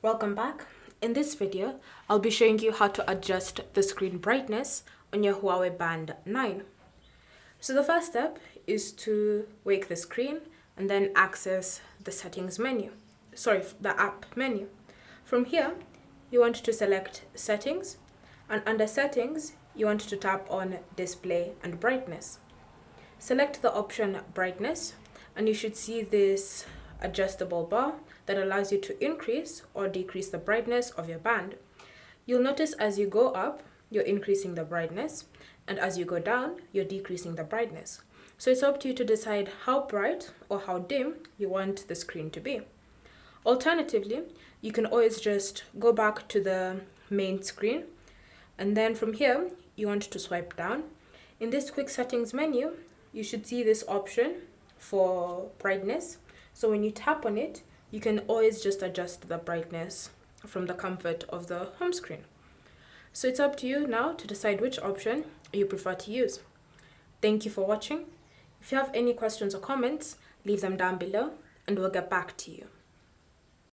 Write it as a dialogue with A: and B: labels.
A: Welcome back. In this video, I'll be showing you how to adjust the screen brightness on your Huawei Band 9. So the first step is to wake the screen and then access the settings menu. The app menu. From here, you want to select settings, and under settings, you want to tap on display and brightness. Select the option brightness, and you should see this adjustable bar that allows you to increase or decrease the brightness of your band. You'll notice as you go up, you're increasing the brightness, and as you go down, you're decreasing the brightness. So it's up to you to decide how bright or how dim you want the screen to be. Alternatively, you can always just go back to the main screen, and then from here, you want to swipe down. In this quick settings menu, you should see this option for brightness. So when you tap on it, you can always just adjust the brightness from the comfort of the home screen. So it's up to you now to decide which option you prefer to use. Thank you for watching. If you have any questions or comments, leave them down below and we'll get back to you.